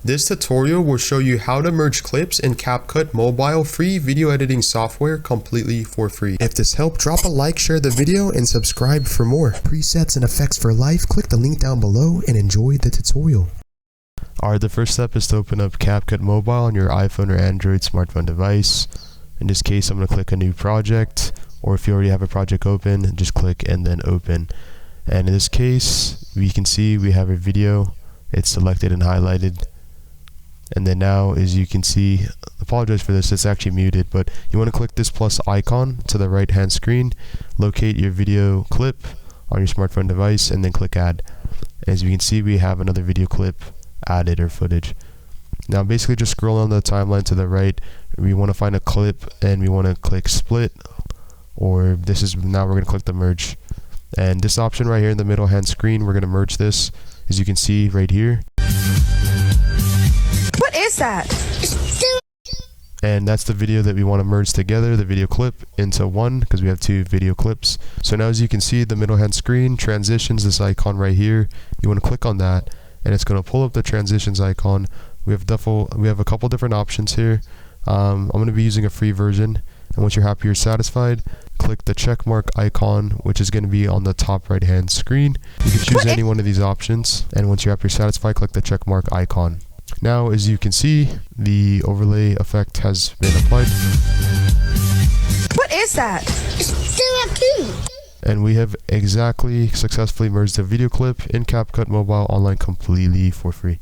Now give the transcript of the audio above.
This tutorial will show you how to merge clips in Capcut mobile free video editing software completely for free. If this helped, drop a like, share the video, and subscribe for more. Presets and effects for life, click the link down below and enjoy the tutorial. Alright, the first step is to open up Capcut mobile on your iPhone or Android smartphone device. In this case, I'm going to click a new project, or if you already have a project open, just click and then open. And in this case, we can see we have a video. It's selected and highlighted. And then now, as you can see, apologize for this, it's actually muted, but you want to click this plus icon to the right hand screen, locate your video clip on your smartphone device, and then click add. As you can see, we have another video clip added or footage. Now basically just scroll on the timeline to the right. We want to find a clip and we want to click split, or this is, now we're going to click the merge. And this option right here in the middle hand screen, we're going to merge this, as you can see right here. What is that? And that's the video that we want to merge together, the video clip, into one, because we have two video clips. So now as you can see, the middle hand screen transitions, this icon right here, you want to click on that and it's going to pull up the transitions icon. We have a couple different options here. I'm going to be using a free version, and once you're happy, you're satisfied, click the check mark icon, which is going to be on the top right hand screen. You can choose any one of these options, and once you're happy, you're satisfied, click the check mark icon. Now, as you can see, the overlay effect has been applied. What is that? It's still a poo. And we have exactly successfully merged the video clip in Capcut Mobile Online completely for free.